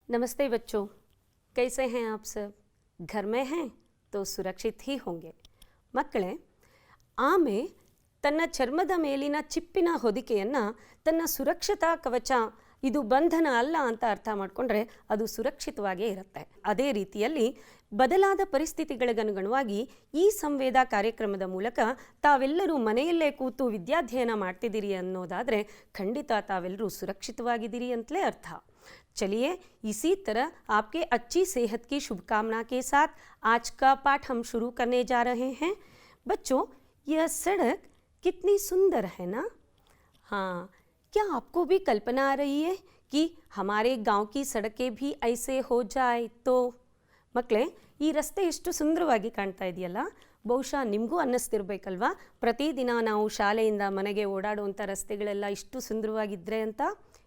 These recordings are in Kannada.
नमस्ते बच्चों, कैसे हैं आप सब? घर में हैं तो ಸುರಕ್ಷಿತ ही होंगे. ಮಕ್ಕಳೇ, ಆಮೆ ತನ್ನ ಚರ್ಮದ ಮೇಲಿನ ಚಿಪ್ಪಿನ ಹೊದಿಕೆಯನ್ನು ತನ್ನ ಸುರಕ್ಷತಾ ಕವಚ, ಇದು ಬಂಧನ ಅಲ್ಲ ಅಂತ ಅರ್ಥ ಮಾಡಿಕೊಂಡ್ರೆ ಅದು ಸುರಕ್ಷಿತವಾಗೇ ಇರುತ್ತೆ. ಅದೇ ರೀತಿಯಲ್ಲಿ ಬದಲಾದ ಪರಿಸ್ಥಿತಿಗಳಿಗನುಗುಣವಾಗಿ ಈ ಸಂವೇದ ಕಾರ್ಯಕ್ರಮದ ಮೂಲಕ ತಾವೆಲ್ಲರೂ ಮನೆಯಲ್ಲೇ ಕೂತು ವಿದ್ಯಾಧ್ಯಯನ ಮಾಡ್ತಿದ್ದೀರಿ ಅನ್ನೋದಾದರೆ ಖಂಡಿತ ತಾವೆಲ್ಲರೂ ಸುರಕ್ಷಿತವಾಗಿದ್ದೀರಿ ಅಂತಲೇ ಅರ್ಥ. चलिए इसी तरह आपके अच्छी सेहत की शुभकामना के साथ आज का पाठ हम शुरू करने जा रहे हैं. बच्चों, यह सड़क कितनी सुंदर है ना? हाँ, क्या आपको भी कल्पना आ रही है कि हमारे गांव की सड़कें भी ऐसे हो जाए तो? ಮಕ್ಕಳೇ, ಈ ರಸ್ತೆ ಎಷ್ಟು ಸುಂದರವಾಗಿ ಕಾಣ್ತಾ ಇದೆಯಲ್ಲ, ಬಹುಶಃ ನಿಮಗೂ ಅನ್ನಿಸ್ತಿರ್ಬೇಕಲ್ವಾ, ಪ್ರತಿದಿನ ನಾವು ಶಾಲೆಯಿಂದ ಮನೆಗೆ ಓಡಾಡುವಂಥ ರಸ್ತೆಗಳೆಲ್ಲ ಇಷ್ಟು ಸುಂದರವಾಗಿದ್ದರೆ ಅಂತ.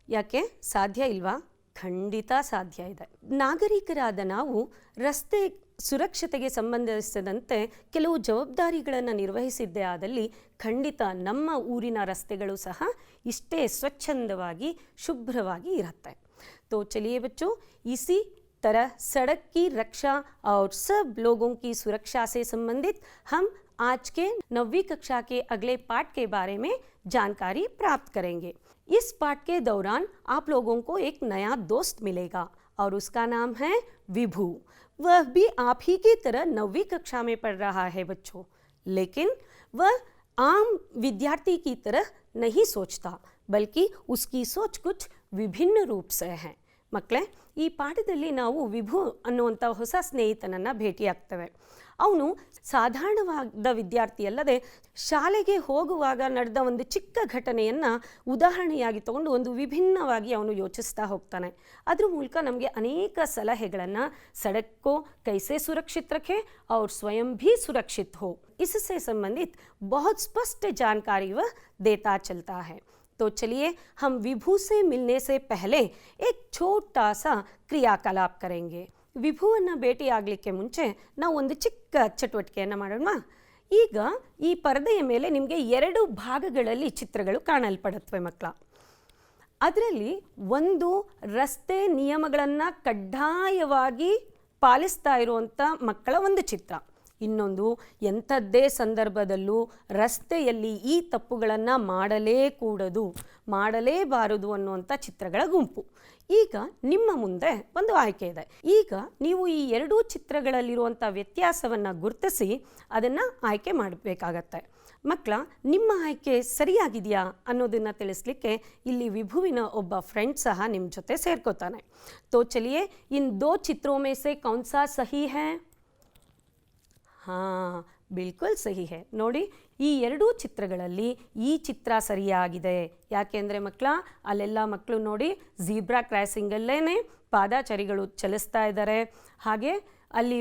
ಯಾಕೆ ಸಾಧ್ಯ ಇಲ್ವಾ? ಖಂಡಿತ ಸಾಧ್ಯ ಇದೆ. ನಾಗರಿಕರಾದ ನಾವು ರಸ್ತೆ ಸುರಕ್ಷತೆಗೆ ಸಂಬಂಧಿಸಿದಂತೆ ಕೆಲವು ಜವಾಬ್ದಾರಿಗಳನ್ನು ನಿರ್ವಹಿಸಿದ್ದೇ ಆದಲ್ಲಿ ಖಂಡಿತ ನಮ್ಮ ಊರಿನ ರಸ್ತೆಗಳು ಸಹ ಇಷ್ಟೇ ಸ್ವಚ್ಛಂದವಾಗಿ ಶುಭ್ರವಾಗಿ ಇರುತ್ತೆ. तो चलिए बच्चों, इसी तरह सड़क की रक्षा और सब लोगों की सुरक्षा से संबंधित हम आज के 9वीं कक्षा के अगले पाठ के बारे में जानकारी प्राप्त करेंगे. इस पाठ के दौरान आप लोगों को एक नया दोस्त मिलेगा और उसका नाम है विभू. वह भी आप ही की तरह 9वीं कक्षा में पढ़ रहा है बच्चों, लेकिन वह आम विद्यार्थी की तरह नहीं सोचता, बल्कि उसकी सोच कुछ विभिन्न रूप से है. ಮಕ್ಕಳೇ, ಈ ಪಾಠದಲ್ಲಿ ನಾವು ವಿಭು ಅನ್ನುವಂಥ ಹೊಸ ಸ್ನೇಹಿತನನ್ನು ಭೇಟಿಯಾಗ್ತೇವೆ. ಅವನು ಸಾಧಾರಣವಾದ ವಿದ್ಯಾರ್ಥಿ ಅಲ್ಲದೆ ಶಾಲೆಗೆ ಹೋಗುವಾಗ ನಡೆದ ಒಂದು ಚಿಕ್ಕ ಘಟನೆಯನ್ನು ಉದಾಹರಣೆಯಾಗಿ ತಗೊಂಡು ಒಂದು ವಿಭಿನ್ನವಾಗಿ ಅವನು ಯೋಚಿಸ್ತಾ ಹೋಗ್ತಾನೆ. ಅದ್ರ ಮೂಲಕ ನಮಗೆ ಅನೇಕ ಸಲಹೆಗಳನ್ನು, ಸಡಕ್ को कैसे सुरक्षित रखें और स्वयं भी सुरक्षित हो, इससे संबंधित बहुत स्पष्ट जानकारी वह देता चलता है. तो चलिए हम विभू से मिलने से पहले एक छोटा सा क्रियाकलाप करेंगे. ವಿಭುವನ್ನು ಭೇಟಿಯಾಗಲಿಕ್ಕೆ ಮುಂಚೆ ನಾವು ಒಂದು ಚಿಕ್ಕ ಚಟುವಟಿಕೆಯನ್ನು ಮಾಡೋಣ. ಈಗ ಈ ಪರದೆಯ ಮೇಲೆ ನಿಮಗೆ 2 ಭಾಗಗಳಲ್ಲಿ ಚಿತ್ರಗಳು ಕಾಣಲ್ಪಡುತ್ತವೆ ಮಕ್ಕಳ. ಅದರಲ್ಲಿ ಒಂದು ರಸ್ತೆ ನಿಯಮಗಳನ್ನು ಕಡ್ಡಾಯವಾಗಿ ಪಾಲಿಸ್ತಾ ಇರುವಂಥ ಮಕ್ಕಳ ಒಂದು ಚಿತ್ರ, ಇನ್ನೊಂದು ಎಂಥದ್ದೇ ಸಂದರ್ಭದಲ್ಲೂ ರಸ್ತೆಯಲ್ಲಿ ಈ ತಪ್ಪುಗಳನ್ನು ಮಾಡಲೇಬಾರದು ಅನ್ನುವಂಥ ಚಿತ್ರಗಳ ಗುಂಪು. ಈಗ ನಿಮ್ಮ ಮುಂದೆ ಒಂದು ಆಯ್ಕೆ ಇದೆ. ಈಗ ನೀವು ಈ 2 ಚಿತ್ರಗಳಲ್ಲಿರುವಂಥ ವ್ಯತ್ಯಾಸವನ್ನು ಗುರುತಿಸಿ ಅದನ್ನು ಆಯ್ಕೆ ಮಾಡಬೇಕಾಗತ್ತೆ. ಮಕ್ಕಳ, ನಿಮ್ಮ ಆಯ್ಕೆ ಸರಿಯಾಗಿದೆಯಾ ಅನ್ನೋದನ್ನು ತಿಳಿಸ್ಲಿಕ್ಕೆ ಇಲ್ಲಿ ವಿಭುವಿನ ಒಬ್ಬ ಫ್ರೆಂಡ್ ಸಹ ನಿಮ್ಮ ಜೊತೆ ಸೇರ್ಕೋತಾನೆ. तो चलिए इन 2 ಚಿತ್ರೋं में से कौन सा सही है? ಹಾಂ, ಬಿಲ್ಕುಲ್ ಸಹಿ ಹೇ. ನೋಡಿ, ಈ 2 ಚಿತ್ರಗಳಲ್ಲಿ ಈ ಚಿತ್ರ ಸರಿಯಾಗಿದೆ. ಯಾಕೆಂದರೆ ಮಕ್ಕಳ, ಅಲ್ಲೆಲ್ಲ ಮಕ್ಕಳು ನೋಡಿ ಝೀಬ್ರಾ ಕ್ರಾಸಿಂಗಲ್ಲೇ ಪಾದಾಚಾರಿಗಳು ಚಲಿಸ್ತಾ ಇದ್ದಾರೆ. ಹಾಗೆ ಅಲ್ಲಿ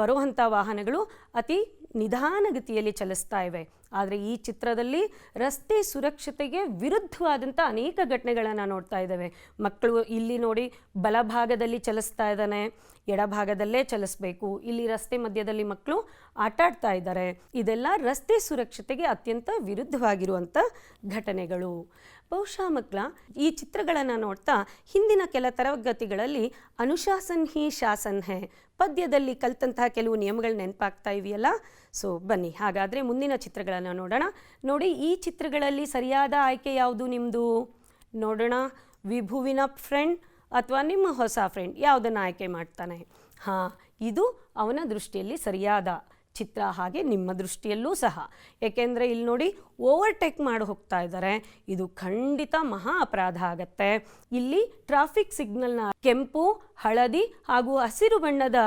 ಬರುವಂಥ ವಾಹನಗಳು ಅತಿ ನಿಧಾನಗತಿಯಲ್ಲಿ ಚಲಿಸ್ತಾ ಇವೆ. ಆದರೆ ಈ ಚಿತ್ರದಲ್ಲಿ ರಸ್ತೆ ಸುರಕ್ಷತೆಗೆ ವಿರುದ್ಧವಾದಂಥ ಅನೇಕ ಘಟನೆಗಳನ್ನು ನೋಡ್ತಾ ಇದ್ದೇವೆ. ಮಕ್ಕಳು ಇಲ್ಲಿ ನೋಡಿ ಬಲಭಾಗದಲ್ಲಿ ಚಲಿಸ್ತಾ ಇದ್ದಾನೆ, ಎಡಭಾಗದಲ್ಲೇ ಚಲಿಸಬೇಕು. ಇಲ್ಲಿ ರಸ್ತೆ ಮಧ್ಯದಲ್ಲಿ ಮಕ್ಕಳು ಆಟಾಡ್ತಾ ಇದ್ದಾರೆ. ಇದೆಲ್ಲ ರಸ್ತೆ ಸುರಕ್ಷತೆಗೆ ಅತ್ಯಂತ ವಿರುದ್ಧವಾಗಿರುವಂಥ ಘಟನೆಗಳು. ಬಹುಶಃ ಮಕ್ಕಳ, ಈ ಚಿತ್ರಗಳನ್ನು ನೋಡ್ತಾ ಹಿಂದಿನ ಕೆಲ ತರಗತಿಗಳಲ್ಲಿ ಅನುಶಾಸನ್ ಹಿ ಶಾಸನ್ ಹೇ ಪದ್ಯದಲ್ಲಿ ಕಲಿತಂತಹ ಕೆಲವು ನಿಯಮಗಳು ನೆನಪಾಗ್ತಾ ಇವೆಯಲ್ಲ. ಸೊ ಬನ್ನಿ ಹಾಗಾದರೆ ಮುಂದಿನ ಚಿತ್ರಗಳನ್ನು ನೋಡೋಣ. ನೋಡಿ, ಈ ಚಿತ್ರಗಳಲ್ಲಿ ಸರಿಯಾದ ಆಯ್ಕೆ ಯಾವುದು ನಿಮ್ಮದು? ನೋಡೋಣ, ವಿಭುವಿನ ಫ್ರೆಂಡ್ ಅಥವಾ ನಿಮ್ಮ ಹೊಸ ಫ್ರೆಂಡ್ ಯಾವುದನ್ನು ಆಯ್ಕೆ ಮಾಡ್ತಾನೆ? ಹಾಂ, ಇದು ಅವನ ದೃಷ್ಟಿಯಲ್ಲಿ ಸರಿಯಾದ ಚಿತ್ರ, ಹಾಗೆ ನಿಮ್ಮ ದೃಷ್ಟಿಯಲ್ಲೂ ಸಹ. ಏಕೆಂದರೆ ಇಲ್ಲಿ ನೋಡಿ ಓವರ್ಟೇಕ್ ಮಾಡಿ ಹೋಗ್ತಾ ಇದ್ದಾರೆ. ಇದು ಖಂಡಿತ ಮಹಾ ಅಪರಾಧ ಆಗತ್ತೆ. ಇಲ್ಲಿ ಟ್ರಾಫಿಕ್ ಸಿಗ್ನಲ್ನ ಕೆಂಪು, ಹಳದಿ ಹಾಗೂ ಹಸಿರು ಬಣ್ಣದ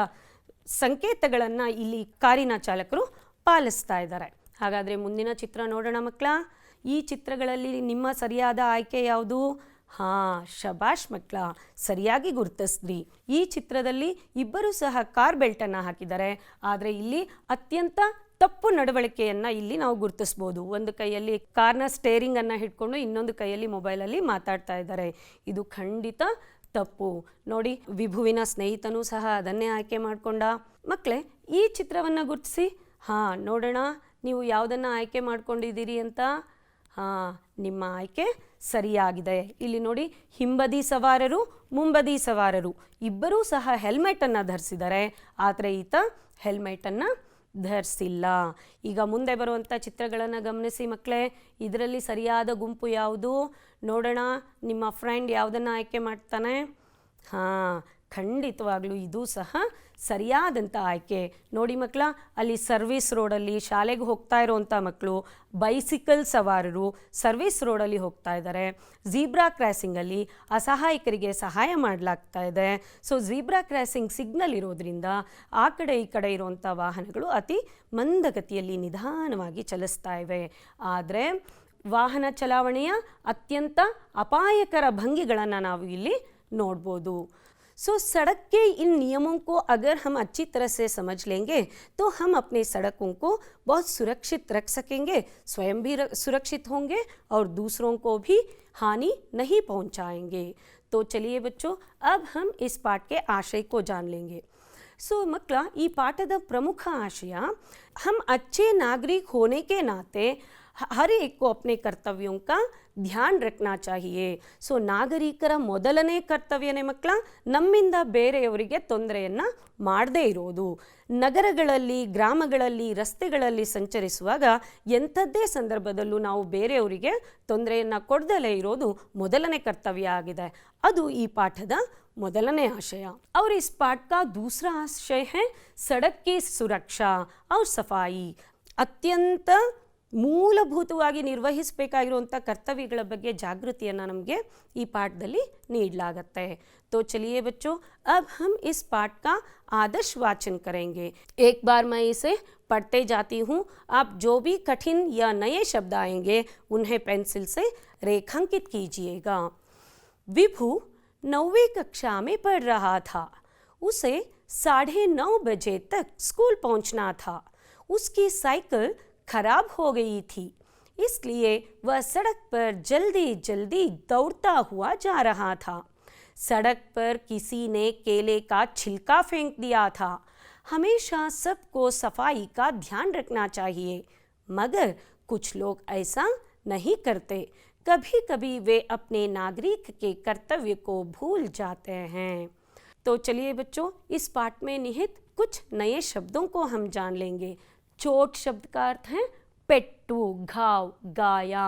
ಸಂಕೇತಗಳನ್ನು ಇಲ್ಲಿ ಕಾರಿನ ಚಾಲಕರು ಪಾಲಿಸ್ತಾ ಇದ್ದಾರೆ. ಹಾಗಾದರೆ ಮುಂದಿನ ಚಿತ್ರ ನೋಡೋಣ ಮಕ್ಕಳ. ಈ ಚಿತ್ರಗಳಲ್ಲಿ ನಿಮ್ಮ ಸರಿಯಾದ ಆಯ್ಕೆ ಯಾವುದು? ಹಾಂ, ಶಬಾಷ್ ಮಕ್ಕಳ, ಸರಿಯಾಗಿ ಗುರುತಿಸಿದ್ರಿ. ಈ ಚಿತ್ರದಲ್ಲಿ ಇಬ್ಬರು ಸಹ ಕಾರ್ ಬೆಲ್ಟನ್ನು ಹಾಕಿದ್ದಾರೆ. ಆದರೆ ಇಲ್ಲಿ ಅತ್ಯಂತ ತಪ್ಪು ನಡವಳಿಕೆಯನ್ನು ಇಲ್ಲಿ ನಾವು ಗುರುತಿಸ್ಬೋದು. ಒಂದು ಕೈಯಲ್ಲಿ ಕಾರ್ನ ಸ್ಟೇರಿಂಗನ್ನು ಹಿಡ್ಕೊಂಡು ಇನ್ನೊಂದು ಕೈಯಲ್ಲಿ ಮೊಬೈಲಲ್ಲಿ ಮಾತಾಡ್ತಾ ಇದ್ದಾರೆ. ಇದು ಖಂಡಿತ ತಪ್ಪು. ನೋಡಿ, ವಿಭುವಿನ ಸ್ನೇಹಿತನೂ ಸಹ ಅದನ್ನೇ ಆಯ್ಕೆ ಮಾಡಿಕೊಂಡ. ಮಕ್ಕಳೇ, ಈ ಚಿತ್ರವನ್ನು ಗುರುತಿಸಿ. ಹಾಂ, ನೋಡೋಣ ನೀವು ಯಾವುದನ್ನು ಆಯ್ಕೆ ಮಾಡ್ಕೊಂಡಿದ್ದೀರಿ ಅಂತ. ಹಾಂ, ನಿಮ್ಮ ಆಯ್ಕೆ ಸರಿಯಾಗಿದೆ. ಇಲ್ಲಿ ನೋಡಿ, ಹಿಂಬದಿ ಸವಾರರು ಮುಂಬದಿ ಸವಾರರು ಇಬ್ಬರೂ ಸಹ ಹೆಲ್ಮೆಟನ್ನು ಧರಿಸಿದ್ದಾರೆ, ಆದರೆ ಈತ ಹೆಲ್ಮೆಟನ್ನು ಧರಿಸಿಲ್ಲ. ಈಗ ಮುಂದೆ ಬರುವಂಥ ಚಿತ್ರಗಳನ್ನು ಗಮನಿಸಿ ಮಕ್ಕಳೇ. ಇದರಲ್ಲಿ ಸರಿಯಾದ ಗುಂಪು ಯಾವುದು ನೋಡೋಣ. ನಿಮ್ಮ ಫ್ರೆಂಡ್ ಯಾವುದನ್ನು ಆಯ್ಕೆ ಮಾಡ್ತಾನೆ? ಹಾಂ, ಖಂಡಿತವಾಗ್ಲೂ ಇದು ಸಹ ಸರಿಯಾದಂಥ ಆಯ್ಕೆ. ನೋಡಿ ಮಕ್ಕಳ, ಅಲ್ಲಿ ಸರ್ವಿಸ್ ರೋಡಲ್ಲಿ ಶಾಲೆಗೆ ಹೋಗ್ತಾ ಇರೋವಂಥ ಮಕ್ಕಳು, ಬೈಸಿಕಲ್ ಸವಾರರು ಸರ್ವಿಸ್ ರೋಡಲ್ಲಿ ಹೋಗ್ತಾ ಇದ್ದಾರೆ. ಝೀಬ್ರಾ ಕ್ರಾಸಿಂಗಲ್ಲಿ ಅಸಹಾಯಕರಿಗೆ ಸಹಾಯ ಮಾಡಲಾಗ್ತಾ ಇದೆ. ಸೊ ಝೀಬ್ರಾ ಕ್ರಾಸಿಂಗ್ ಸಿಗ್ನಲ್ ಇರೋದ್ರಿಂದ ಆ ಕಡೆ ಈ ಕಡೆ ಇರುವಂಥ ವಾಹನಗಳು ಅತಿ ಮಂದಗತಿಯಲ್ಲಿ ನಿಧಾನವಾಗಿ ಚಲಿಸ್ತಾ ಇವೆ. ಆದರೆ ವಾಹನ ಚಲಾವಣೆಯ ಅತ್ಯಂತ ಅಪಾಯಕರ ಭಂಗಿಗಳನ್ನು ನಾವು ಇಲ್ಲಿ ನೋಡ್ಬೋದು. सो सड़क के इन नियमों को अगर हम अच्छी तरह से समझ लेंगे तो हम अपने सड़कों को बहुत सुरक्षित रख सकेंगे, स्वयं भी सुरक्षित होंगे और दूसरों को भी हानि नहीं पहुंचाएंगे. तो चलिए बच्चों, अब हम इस पाठ के आशय को जान लेंगे. सो मಕ್ಕಳ, ಈ ಪಾಠದ ಪ್ರಮುಖ ಆಶಯ, हम अच्छे नागरिक होने के नाते हर एक को अपने कर्तव्यों का ಧ್ಯಾನ್ ರಖನಾ ಚಾಹಿಯೇ. ಸೊ ನಾಗರಿಕರ ಮೊದಲನೇ ಕರ್ತವ್ಯನೇ ಮಕ್ಕಳ, ನಮ್ಮಿಂದ ಬೇರೆಯವರಿಗೆ ತೊಂದರೆಯನ್ನು ಮಾಡದೇ ಇರೋದು. ನಗರಗಳಲ್ಲಿ, ಗ್ರಾಮಗಳಲ್ಲಿ, ರಸ್ತೆಗಳಲ್ಲಿ ಸಂಚರಿಸುವಾಗ ಎಂಥದ್ದೇ ಸಂದರ್ಭದಲ್ಲೂ ನಾವು ಬೇರೆಯವರಿಗೆ ತೊಂದರೆಯನ್ನು ಕೊಡದಲೇ ಇರೋದು ಮೊದಲನೇ ಕರ್ತವ್ಯ ಆಗಿದೆ. ಅದು ಈ ಪಾಠದ ಮೊದಲನೇ ಆಶಯ. और इस पाठ का दूसरा आशय है सड़क की सुरक्षा और सफाई. ಅತ್ಯಂತ ಮೂಲಭೂತವಾಗಿ ನಿರ್ವಹಿಸಬೇಕಾಗಿರುವಂಥ ಕರ್ತವ್ಯಗಳ ಬಗ್ಗೆ ಜಾಗೃತಿಯನ್ನು ನಮಗೆ ಈ ಪಾಠದಲ್ಲಿ ನೀಡಲಾಗತ್ತೆ. तो चलिए बच्चों, अब हम इस पाठ का आदर्श वाचन करेंगे. एक बार मैं इसे पढ़ते जाती हूँ. आप जो भी कठिन या नए शब्द आएंगे उन्हें पेंसिल से रेखांकित कीजिएगा. विभू 9वीं कक्षा में पढ़ रहा था. उसे 9:30 बजे तक स्कूल पहुँचना था. उसकी साइकिल खराब हो गई थी, इसलिए वह सड़क पर जल्दी जल्दी दौड़ता हुआ जा रहा था. सड़क पर किसी ने केले का छिलका फेंक दिया था. हमेशा सबको सफाई का ध्यान रखना चाहिए, मगर कुछ लोग ऐसा नहीं करते. कभी कभी वे अपने नागरिक के कर्तव्य को भूल जाते हैं. तो चलिए बच्चों, इस पाठ में निहित कुछ नए शब्दों को हम जान लेंगे. चोट शब्द का अर्थ है पेट्टू, घाव, गाया.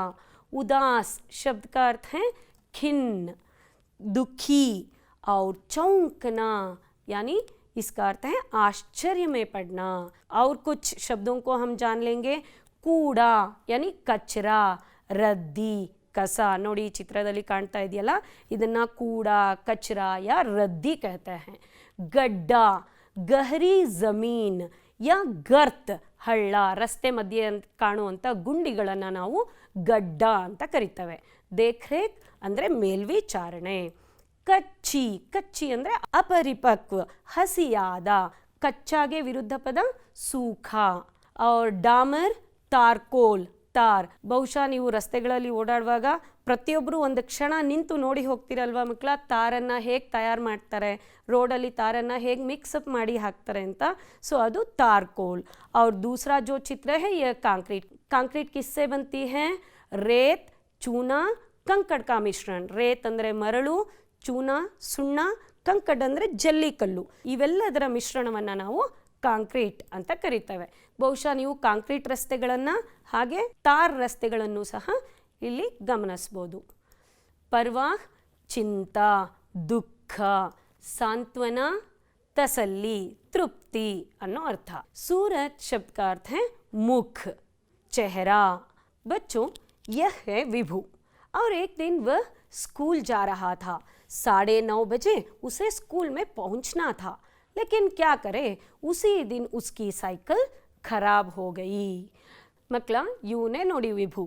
उदास शब्द का अर्थ है खिन्न, दुखी. और चौंकना यानी इसका अर्थ है आश्चर्य में पड़ना. और कुछ शब्दों को हम जान लेंगे. कूड़ा यानी कचरा, रद्दी, ಕಸ. ನೋಡಿ, ಚಿತ್ರದಲ್ಲಿ ಕಾಣ್ತಾ ಇದೆಯಲ್ಲ, ಇದನ್ನು ಕೂಡ, ಕಚರ ಯಾ ರದ್ದಿ कहते हैं. ಗಡ್ಡ, ಗಹರಿ ಜಮೀನ್ ಯಾ ಗರ್ತ್, ಹಳ್ಳ, ರಸ್ತೆ ಮಧ್ಯೆ ಕಾಣುವಂಥ ಗುಂಡಿಗಳನ್ನು ನಾವು ಗಡ್ಡ ಅಂತ ಕರಿತೇವೆ. ದೇಖ್ರೇಖ್ ಅಂದರೆ ಮೇಲ್ವಿಚಾರಣೆ. ಕಚ್ಚಿ, ಕಚ್ಚಿ ಅಂದರೆ ಅಪರಿಪಕ್ವ, ಹಸಿಯಾದ. ಕಚ್ಚಾಗೆ ವಿರುದ್ಧ ಪದ ಸೂಖ. और ಡಾಮರ್, ತಾರ್ಕೋಲ್, ತಾರ್. ಬಹುಶಃ ನೀವು ರಸ್ತೆಗಳಲ್ಲಿ ಓಡಾಡುವಾಗ ಪ್ರತಿಯೊಬ್ಬರು ಒಂದು ಕ್ಷಣ ನಿಂತು ನೋಡಿ ಹೋಗ್ತಿರಲ್ವ ಮಕ್ಕಳ, ತಾರನ್ನು ಹೇಗೆ ತಯಾರು ಮಾಡ್ತಾರೆ, ರೋಡಲ್ಲಿ ತಾರನ್ನು ಹೇಗೆ ಮಿಕ್ಸಪ್ ಮಾಡಿ ಹಾಕ್ತಾರೆ ಅಂತ. ಸೊ ಅದು ತಾರ್ಕೋಲ್. और दूसरा जो चित्र है यह कांक्रीट. कांक्रीट किससे बनती है? रेत, चूना, कंकड़ का मिश्रण. ರೇತ್ ಅಂದರೆ ಮರಳು, ಚೂನ ಸುಣ್ಣ, ಕಂಕಡ್ ಅಂದರೆ ಜಲ್ಲಿಕಲ್ಲು. ಇವೆಲ್ಲದರ ಮಿಶ್ರಣವನ್ನು ನಾವು ಕಾಂಕ್ರೀಟ್ ಅಂತ ಕರಿತೇವೆ. ಬಹುಶಃ ನೀವು ಕಾಂಕ್ರೀಟ್ ರಸ್ತೆಗಳನ್ನು ಹಾಗೆ ತಾರ್ ರಸ್ತೆಗಳನ್ನು ಸಹ ಇಲ್ಲಿ ಗಮನಿಸ್ಬೋದು. ಪರ್ವಾಹ್ ಚಿಂತಾ, ದುಃಖ, ಸಾಂತ್ವನ, तसल्ली, तृप्ति ಅನ್ನೋ ಅರ್ಥ. सूरज शब्द का अर्थ है मुख, चेहरा. बच्चों, यह है विभू. और एक दिन वह स्कूल जा रहा था. 9:30 बजे उसे स्कूल में पहुंचना था, लेकिन क्या करे, उसी दिन उसकी साइकिल खराब हो गई. ಮಕ್ಕಳ, ಇವನೇ ನೋಡಿ ವಿಭು.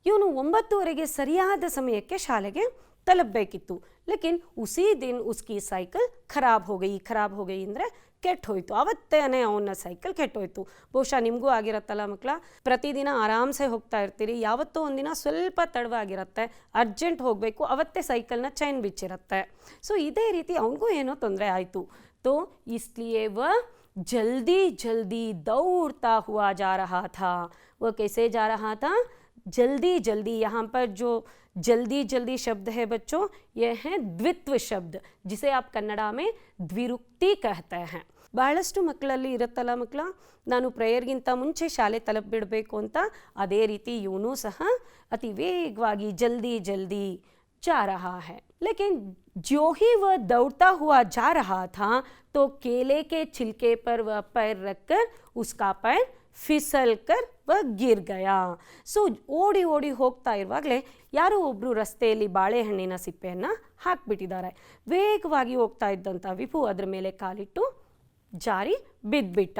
ಇವನು 9:30ಗೆ ಸರಿಯಾದ ಸಮಯಕ್ಕೆ ಶಾಲೆಗೆ ತಲುಪಬೇಕಿತ್ತು. ಲೇಕಿನ್ ಉಸಿ ದಿನ ಉಸ್ಕಿ ಸೈಕಲ್ ಖರಾಬ್ ಹೋಗಯಿ. ಖರಾಬ್ ಹೋಗಯಿ ಅಂದರೆ ಕೆಟ್ಟು ಹೋಯಿತು. ಅವತ್ತೇನೆ ಅವನ ಸೈಕಲ್ ಕೆಟ್ಟೋಯ್ತು. ಬಹುಶಃ ನಿಮಗೂ ಆಗಿರತ್ತಲ್ಲ ಮಕ್ಕಳ, ಪ್ರತಿದಿನ ಆರಾಮ್ಸೆ ಹೋಗ್ತಾ ಇರ್ತೀರಿ, ಯಾವತ್ತೋ ಒಂದಿನ ಸ್ವಲ್ಪ ತಡವಾಗಿರುತ್ತೆ, ಅರ್ಜೆಂಟ್ ಹೋಗಬೇಕು, ಅವತ್ತೇ ಸೈಕಲ್ನ ಚೈನ್ ಬಿಚ್ಚಿರುತ್ತೆ. ಸೊ ಇದೇ ರೀತಿ ಅವನಿಗೂ ಏನೋ ತೊಂದರೆ ಆಯಿತು. तो इसलिए वह जल्दी जल्दी दौड़ता हुआ जा रहा था. वह कैसे जा रहा था? जल्दी जल्दी. यहाँ पर जो जल्दी जल्दी शब्द है बच्चों, यह है द्वित्व शब्द, जिसे आप ಕನ್ನಡ में ದ್ವಿರುಕ್ತಿ कहते हैं. ಬಹಳಷ್ಟು ಮಕ್ಕಳಲ್ಲಿ ಇರುತ್ತಲ್ಲ ಮಕ್ಕಳ, ನಾನು ಪ್ರೇಯರ್ಗಿಂತ ಮುಂಚೆ ಶಾಲೆ ತಲುಪಿಬಿಡಬೇಕು ಅಂತ, ಅದೇ ರೀತಿ ಇವನು ಸಹ ಅತಿ ವೇಗವಾಗಿ ಜಲ್ದಿ ಜಲ್ದಿ जा रहा है. लेकिन जो ही वह दौड़ता हुआ जा रहा था तो केले के छिलके पर वह पैर रखकर उसका पैर फिसल कर वह गिर गया. ಸೊ ಓಡಿ ಓಡಿ ಹೋಗ್ತಾ ಇರುವಾಗಲೇ ಯಾರೋ ಒಬ್ಬರು ರಸ್ತೆಯಲ್ಲಿ ಬಾಳೆಹಣ್ಣಿನ ಸಿಪ್ಪೆಯನ್ನು ಹಾಕಿಬಿಟ್ಟಿದ್ದಾರೆ. ವೇಗವಾಗಿ ಹೋಗ್ತಾ ಇದ್ದಂಥ ವಿಭು ಅದರ ಮೇಲೆ ಕಾಲಿಟ್ಟು ಜಾರಿ ಬಿದ್ದುಬಿಟ್ಟ.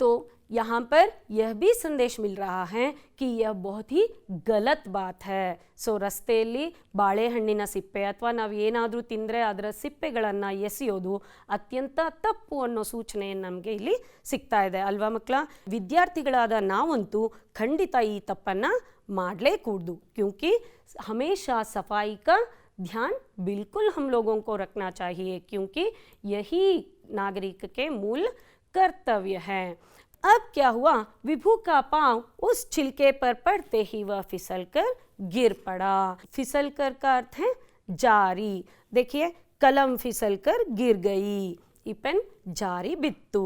तो यहाँ पर यह भी संदेश मिल रहा है कि यह बहुत ही गलत बात है. ಸೊ ರಸ್ತೆಯಲ್ಲಿ ಬಾಳೆಹಣ್ಣಿನ ಸಿಪ್ಪೆ ಅಥವಾ ನಾವು ಏನಾದರೂ ತಿಂದರೆ ಅದರ ಸಿಪ್ಪೆಗಳನ್ನು ಎಸೆಯೋದು ಅತ್ಯಂತ ತಪ್ಪು ಅನ್ನೋ ಸೂಚನೆಯನ್ನು ನಮಗೆ ಇಲ್ಲಿ ಸಿಗ್ತಾ ಇದೆ ಅಲ್ವಾ ಮಕ್ಕಳ. ವಿದ್ಯಾರ್ಥಿಗಳಾದ ನಾವಂತೂ ಖಂಡಿತ ಈ ತಪ್ಪನ್ನು ಮಾಡಲೇಕೂಡ್ದು. क्योंकि हमेशा सफाई का ध्यान बिल्कुल हम लोगों को रखना चाहिए, क्योंकि यही नागरिक के मूल कर्तव्य है. अब क्या हुआ, विभू का पांव उस छिलके पर पड़ते ही वह फिसल कर गिर पड़ा. फिसल कर का अर्थ है जारी. देखिए, कलम फिसल कर गिर गई, ये पेन जारी बित्तू.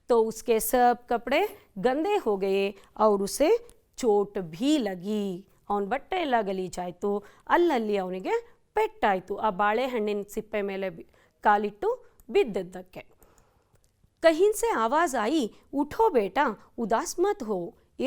तो उसके सब कपड़े गंदे हो गए और उसे चोट भी लगी. ಅವನ ಬಟ್ಟೆ ಎಲ್ಲ ಗಲೀಜಾಯಿತು, ಅಲ್ಲಲ್ಲಿ ಅವನಿಗೆ ಪೆಟ್ಟಾಯಿತು ಆ ಬಾಳೆಹಣ್ಣಿನ ಸಿಪ್ಪೆ ಮೇಲೆ ಕಾಲಿಟ್ಟು ಬಿದ್ದದ್ದಕ್ಕೆ. कहीं से आवाज़ आई, उठो बेटा, उदास मत हो,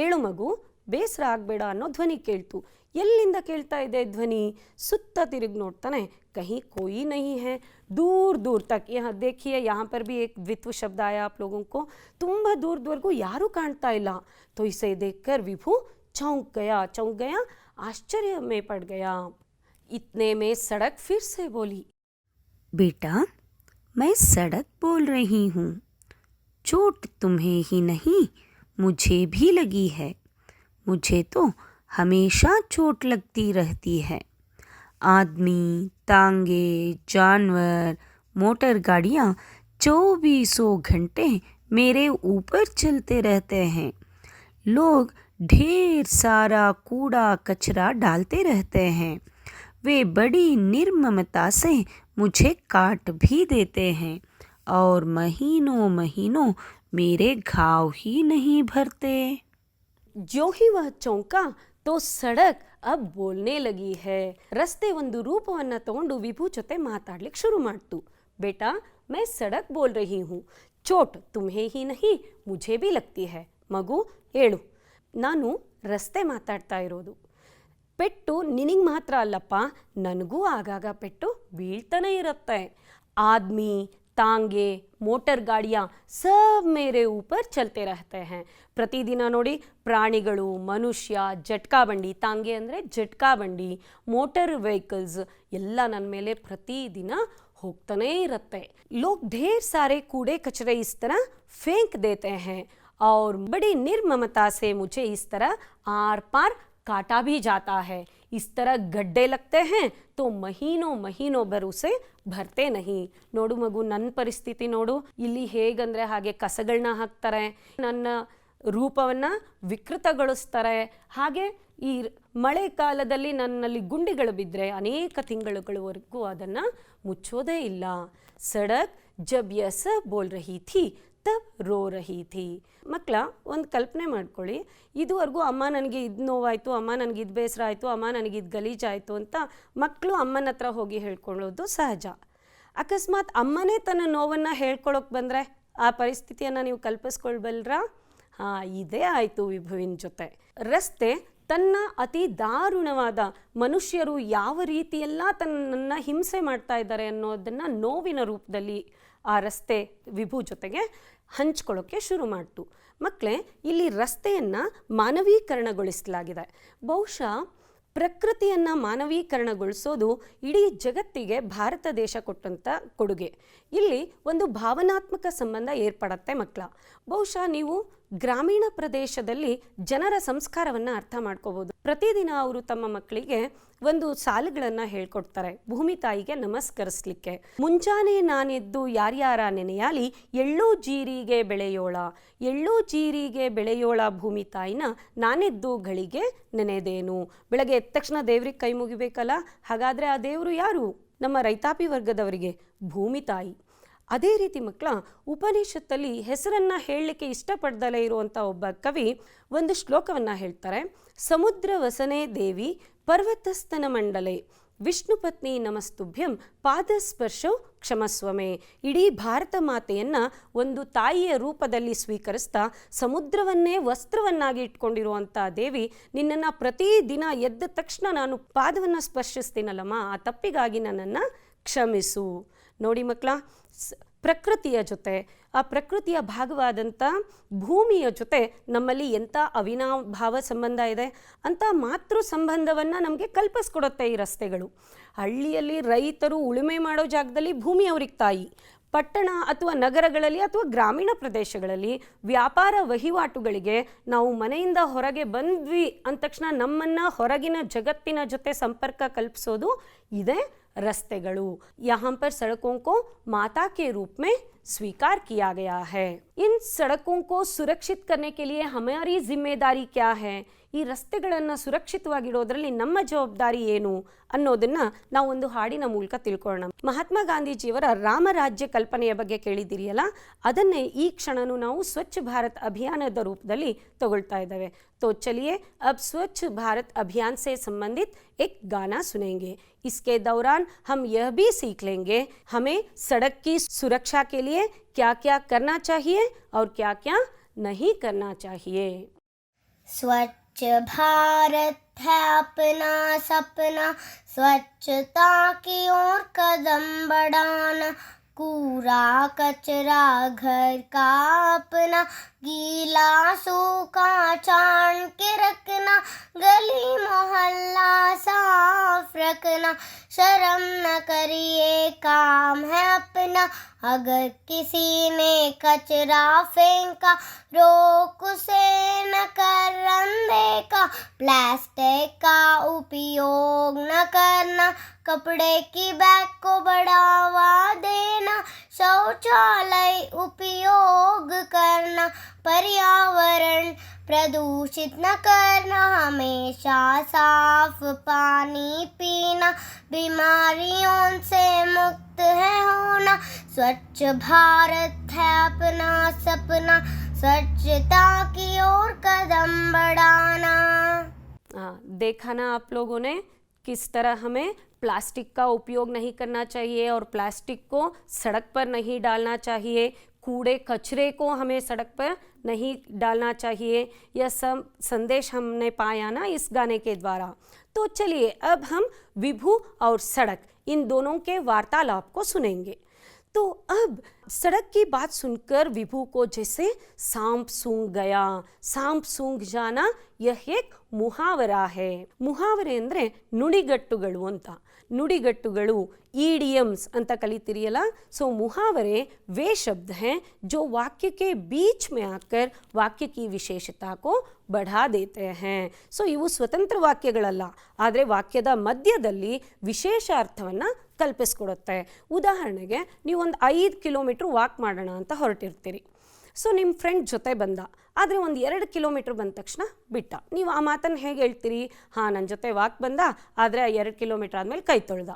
ಏಳು ಮಗು, ಬೇಸರ ಆಗಬೇಡ ಅನ್ನೋ ಧ್ವನಿ ಕೇಳ್ತು. ಎಲ್ಲಿಂದ ಕೇಳ್ತಾ ಇದೆ ಧ್ವನಿ? ಸುತ್ತ ತಿರುಗಿ ನೋಡ್ತಾನೆ, कहीं कोई नहीं है. दूर दूर तक, यहाँ देखिए यहाँ पर भी एक द्वित्व शब्द आया आप लोगों को. ತುಂಬ दूरವರೆಗೂ ಯಾರೂ ಕಾಣ್ತಾ ಇಲ್ಲ. तो इसे देखकर विभू चौंक गया, आश्चर्य में पड़ गया. इतने में सड़क फिर से बोली, बेटा, मैं सड़क बोल रही हूँ. चोट तुम्हें ही नहीं मुझे भी लगी है. मुझे तो हमेशा चोट लगती रहती है. आदमी, तांगे, जानवर, मोटर गाड़ियाँ 24 घंटे मेरे ऊपर चलते रहते हैं. लोग ढेर सारा कूड़ा कचरा डालते रहते हैं. वे बड़ी निर्ममता से मुझे काट भी देते हैं और महीनों महीनों मेरे घाव ही नहीं भरते. जो ही वह चौंका तो सड़क अब बोलने लगी है. ರಸ್ತೆ ಒಂದು ರೂಪವನ್ನು ತಗೊಂಡು ವಿಭು ಜೊತೆ ಮಾತಾಡ್ಲಿಕ್ಕೆ ಶುರು ಮಾಡ್ತು. बेटा, मैं सड़क बोल रही हूँ, चोट तुम्हें ही नहीं मुझे भी लगती है. ಮಗು ಹೇಳು, ನಾನು ರಸ್ತೆ ಮಾತಾಡ್ತಾ ಇರೋದು. ಪೆಟ್ಟು ನಿನಗೆ ಮಾತ್ರ ಅಲ್ಲಪ್ಪ, ನನಗೂ ಆಗಾಗ ಪೆಟ್ಟು ಬೀಳ್ತಾನೆ ಇರುತ್ತೆ. ಆದ್ಮಿ, तांगे, मोटर गाड़ियाँ सब मेरे ऊपर चलते रहते हैं. ಪ್ರತಿದಿನ ನೋಡಿ, ಪ್ರಾಣಿಗಳು, ಮನುಷ್ಯ, ಜಟ್ಕಾ ಬಂಡಿ, ತಾಂಗೆ ಅಂದರೆ ಜಟ್ಕಾ ಬಂಡಿ, ಮೋಟರ್ ವೆಹಿಕಲ್ಸ್ ಎಲ್ಲ ನನ್ನ ಮೇಲೆ ಪ್ರತಿದಿನ ಹೋಗ್ತಾನೇ ಇರುತ್ತೆ. लोग ढेर सारे कूड़े कचरे इस तरह फेंक देते हैं और बड़ी निर्ममता से मुझे इस तरह आर पार काटा भी जाता है. इस तरह गड्ढे लगते हैं तो महीनों महीनों भर उसे भरते नहीं. ನೋಡು ಮಗು, ನನ್ನ ಪರಿಸ್ಥಿತಿ ನೋಡು, ಇಲ್ಲಿ ಹೇಗಂದರೆ ಹಾಗೆ ಕಸಗಳನ್ನ ಹಾಕ್ತಾರೆ, ನನ್ನ ರೂಪವನ್ನು ವಿಕೃತಗೊಳಿಸ್ತಾರೆ. ಹಾಗೆ ಈ ಮಳೆಗಾಲದಲ್ಲಿ ನನ್ನಲ್ಲಿ ಗುಂಡಿಗಳು ಬಿದ್ದರೆ ಅನೇಕ ತಿಂಗಳುಗಳವರೆಗೂ ಅದನ್ನು ಮುಚ್ಚೋದೇ ಇಲ್ಲ. ಸಡಕ್ ಜಬ್ ಯಹ ಸಬ್ ಬೋಲ್ ರಹಿ ಥಿ ತಬ್ ರೋ ರಹಿ ಥಿ. ಮಕ್ಕಳ, ಒಂದು ಕಲ್ಪನೆ ಮಾಡ್ಕೊಳ್ಳಿ, ಇದುವರೆಗೂ ಅಮ್ಮ ನನಗೆ ಇದು ನೋವಾಯಿತು, ಅಮ್ಮ ನನಗೆ ಇದು ಬೇಸರ ಆಯಿತು, ಅಮ್ಮ ನನಗೆ ಇದು ಗಲೀಜಾಯಿತು ಅಂತ ಮಕ್ಕಳು ಅಮ್ಮನ ಹತ್ರ ಹೋಗಿ ಹೇಳ್ಕೊಳ್ಳೋದು ಸಹಜ. ಅಕಸ್ಮಾತ್ ಅಮ್ಮನೇ ತನ್ನ ನೋವನ್ನು ಹೇಳ್ಕೊಳಕ್ಕೆ ಬಂದರೆ ಆ ಪರಿಸ್ಥಿತಿಯನ್ನು ನೀವು ಕಲ್ಪಿಸ್ಕೊಳ್ಬಲ್ರಾ? ಹಾಂ, ಇದೇ ಆಯಿತು ವಿಭುವಿನ ಜೊತೆ. ರಸ್ತೆ ತನ್ನ ಅತಿ ದಾರುಣವಾದ ಮನುಷ್ಯರು ಯಾವ ರೀತಿಯೆಲ್ಲ ತನ್ನನ್ನು ಹಿಂಸೆ ಮಾಡ್ತಾ ಇದ್ದಾರೆ ಅನ್ನೋದನ್ನು ನೋವಿನ ರೂಪದಲ್ಲಿ ಆ ರಸ್ತೆ ವಿಭು ಜೊತೆಗೆ ಹಂಚ್ಕೊಳ್ಳೋಕ್ಕೆ ಶುರು ಮಾಡ್ತು. ಮಕ್ಕಳೇ, ಇಲ್ಲಿ ರಸ್ತೆಯನ್ನು ಮಾನವೀಕರಣಗೊಳಿಸಲಾಗಿದೆ. ಬಹುಶಃ ಪ್ರಕೃತಿಯನ್ನು ಮಾನವೀಕರಣಗೊಳಿಸೋದು ಇಡೀ ಜಗತ್ತಿಗೆ ಭಾರತ ದೇಶ ಕೊಟ್ಟಂಥ ಕೊಡುಗೆ. ಇಲ್ಲಿ ಒಂದು ಭಾವನಾತ್ಮಕ ಸಂಬಂಧ ಏರ್ಪಡತ್ತೆ ಮಕ್ಕಳ. ಬಹುಶಃ ನೀವು ಗ್ರಾಮೀಣ ಪ್ರದೇಶದಲ್ಲಿ ಜನರ ಸಂಸ್ಕಾರವನ್ನು ಅರ್ಥ ಮಾಡ್ಕೋಬೋದು. ಪ್ರತಿದಿನ ಅವರು ತಮ್ಮ ಮಕ್ಕಳಿಗೆ ಒಂದು ಸಾಲುಗಳನ್ನು ಹೇಳ್ಕೊಡ್ತಾರೆ ಭೂಮಿ ತಾಯಿಗೆ ನಮಸ್ಕರಿಸ್ಲಿಕ್ಕೆ. ಮುಂಜಾನೆ ನಾನೆದ್ದು ಯಾರ್ಯಾರ ನೆನೆಯಾಲಿ, ಎಳ್ಳು ಜೀರಿಗೆ ಬೆಳೆಯೋಳ, ಎಳ್ಳು ಜೀರಿಗೆ ಬೆಳೆಯೋಳ ಭೂಮಿ ತಾಯಿನ ನಾನೆದ್ದು ಗಳಿಗೆ ನೆನೆದೇನು. ಬೆಳಗ್ಗೆ ಎದ್ದ ತಕ್ಷಣ ದೇವ್ರಿಗೆ ಕೈ ಮುಗಿಬೇಕಲ್ಲ, ಹಾಗಾದರೆ ಆ ದೇವರು ಯಾರು? ನಮ್ಮ ರೈತಾಪಿ ವರ್ಗದವರಿಗೆ ಭೂಮಿ ತಾಯಿ. ಅದೇ ರೀತಿ ಮಕ್ಕಳ, ಉಪನಿಷತ್ತಲ್ಲಿ ಹೆಸರನ್ನು ಹೇಳಲಿಕ್ಕೆ ಇಷ್ಟಪಡ್ದಲೇ ಇರುವಂಥ ಒಬ್ಬ ಕವಿ ಒಂದು ಶ್ಲೋಕವನ್ನು ಹೇಳ್ತಾರೆ. ಸಮುದ್ರ ವಸನೆ ದೇವಿ ಪರ್ವತಸ್ತನ ಮಂಡಲೆ ವಿಷ್ಣು ಪತ್ನಿ ನಮಸ್ತುಭ್ಯಂ ಪಾದಸ್ಪರ್ಶೋ ಕ್ಷಮಸ್ವಮೆ. ಇಡೀ ಭಾರತ ಮಾತೆಯನ್ನು ಒಂದು ತಾಯಿಯ ರೂಪದಲ್ಲಿ ಸ್ವೀಕರಿಸ್ತಾ ಸಮುದ್ರವನ್ನೇ ವಸ್ತ್ರವನ್ನಾಗಿ ಇಟ್ಕೊಂಡಿರುವಂಥ ದೇವಿ, ನಿನ್ನನ್ನು ಪ್ರತಿದಿನ ಎದ್ದ ತಕ್ಷಣ ನಾನು ಪಾದವನ್ನು ಸ್ಪರ್ಶಿಸ್ತೀನಲ್ಲಮ್ಮ, ಆ ತಪ್ಪಿಗಾಗಿ ನನ್ನನ್ನು ಕ್ಷಮಿಸು. ನೋಡಿ ಮಕ್ಕಳ, ಪ್ರಕೃತಿಯ ಜೊತೆ, ಆ ಪ್ರಕೃತಿಯ ಭಾಗವಾದಂಥ ಭೂಮಿಯ ಜೊತೆ ನಮ್ಮಲ್ಲಿ ಎಂಥ ಅವಿನಾಭಾವ ಸಂಬಂಧ ಇದೆ ಅಂತ ಮಾತೃ ಸಂಬಂಧವನ್ನು ನಮಗೆ ಕಲ್ಪಿಸ್ಕೊಡುತ್ತೆ ಈ ರಸ್ತೆಗಳು. ಹಳ್ಳಿಯಲ್ಲಿ ರೈತರು ಉಳುಮೆ ಮಾಡೋ ಜಾಗದಲ್ಲಿ ಭೂಮಿ ಅವ್ರಿಗೆ ತಾಯಿ. ಪಟ್ಟಣ ಅಥವಾ ನಗರಗಳಲ್ಲಿ ಅಥವಾ ಗ್ರಾಮೀಣ ಪ್ರದೇಶಗಳಲ್ಲಿ ವ್ಯಾಪಾರ ವಹಿವಾಟುಗಳಿಗೆ ನಾವು ಮನೆಯಿಂದ ಹೊರಗೆ ಬಂದ್ವಿ ಅಂದ ತಕ್ಷಣ ನಮ್ಮನ್ನು ಹೊರಗಿನ ಜಗತ್ತಿನ ಜೊತೆ ಸಂಪರ್ಕ ಕಲ್ಪಿಸೋದು ಇದೇ रस्तेगलू। यहाँ पर सड़कों को माता के रूप में स्वीकार किया गया है। इन सड़कों को सुरक्षित करने के लिए हमारी जिम्मेदारी क्या है? ಈ ರಸ್ತೆಗಳನ್ನು ಸುರಕ್ಷಿತವಾಗಿಡೋದ್ರಲ್ಲಿ ನಮ್ಮ ಜವಾಬ್ದಾರಿ ಏನು ಅನ್ನೋದನ್ನ ನಾವು ಒಂದು ಹಾಡಿನ ಮೂಲಕ ತಿಳ್ಕೊಳ್ಳೋಣ. ಮಹಾತ್ಮ ಗಾಂಧೀಜಿಯವರ ರಾಮರಾಜ್ಯ ಕಲ್ಪನೆಯ ಬಗ್ಗೆ ಕೇಳಿದಿರಿಯಲ್ಲ, ಅದನ್ನೇ ಈ ಕ್ಷಣನೂ ನಾವು ಸ್ವಚ್ಛ ಭಾರತ್ ಅಭಿಯಾನದ ರೂಪದಲ್ಲಿ ತಗೊಳ್ತಾ ಇದ್ದೇವೆ. तो चलिए अब स्वच्छ भारत अभियान से संबंधित एक गाना सुनेंगे. इसके दौरान हम यह भी सीख लेंगे हमें सड़क की सुरक्षा के लिए क्या क्या करना चाहिए और क्या क्या नहीं करना चाहिए. स्वच्छ भारत है अपना सपना, स्वच्छता की ओर कदम बढ़ाना, कूड़ा कचरा घर का अपना, गीला सूखा छान के रखना, गली मोहल्ला साफ रखना, शर्म न करिए काम है अपना, अगर किसी ने कचरा फेंका रोक उसे न कर अनदेखा, प्लास्टिक का उपयोग न करना, कपड़े की बैग को बढ़ावा देना, शौचालय उपयोग करना, पर्यावरण प्रदूषित न करना, हमेशा साफ पानी पीना, बीमारियों से मुक्त है होना, स्वच्छ भारत है अपना सपना, स्वच्छता की ओर कदम बढ़ाना. देखा ना आप लोगों ने किस तरह हमें प्लास्टिक का उपयोग नहीं करना चाहिए और प्लास्टिक को सड़क पर नहीं डालना चाहिए, कूड़े कचरे को हमें सड़क पर नहीं डालना चाहिए. यह सब संदेश हमने पाया ना इस गाने के द्वारा. तो चलिए अब हम विभू और सड़क इन दोनों के वार्तालाप को सुनेंगे. तो अब सड़क की बात सुनकर विभू को जैसे सांप सूंघ गया. सांप सूंघ जाना यह एक मुहावरा है. मुहावरे ಅಂದರೆ ನುಡಿಗಟ್ಟುಗಳು ಅಂತ. ನುಡಿಗಟ್ಟುಗಳು ईडियम्स ಅಂತ ಕಲಿತಿರಿಯಲ್ಲ. सो मुहावरे वे शब्द हैं जो वाक्य के बीच में आकर वाक्य की विशेषता को बढ़ा देते हैं. सो ಇವು ಸ್ವತಂತ್ರ ವಾಕ್ಯಗಳಲ್ಲ, ಆದರೆ ವಾಕ್ಯದ ಮಧ್ಯದಲ್ಲಿ ವಿಶೇಷ ಅರ್ಥವನ್ನು ಕಲ್ಪಿಸ್ಕೊಡುತ್ತೆ. ಉದಾಹರಣೆಗೆ ನೀವು ಒಂದು 5 ಕಿಲೋಮೀಟ್ರ್ ವಾಕ್ ಮಾಡೋಣ ಅಂತ ಹೊರಟಿರ್ತೀರಿ. ಸೊ ನಿಮ್ಮ ಫ್ರೆಂಡ್ ಜೊತೆ ಬಂದ, ಆದರೆ ಒಂದು 2 ಕಿಲೋಮೀಟ್ರ್ ಬಂದ ತಕ್ಷಣ ಬಿಟ್ಟ. ನೀವು ಆ ಮಾತನ್ನು ಹೇಗೆ ಹೇಳ್ತೀರಿ? ಹಾಂ, ನನ್ನ ಜೊತೆ ವಾಕ್ ಬಂದ, ಆದರೆ 2 ಕಿಲೋಮೀಟ್ರ್ ಆದಮೇಲೆ ಕೈ ತೊಳ್ದ.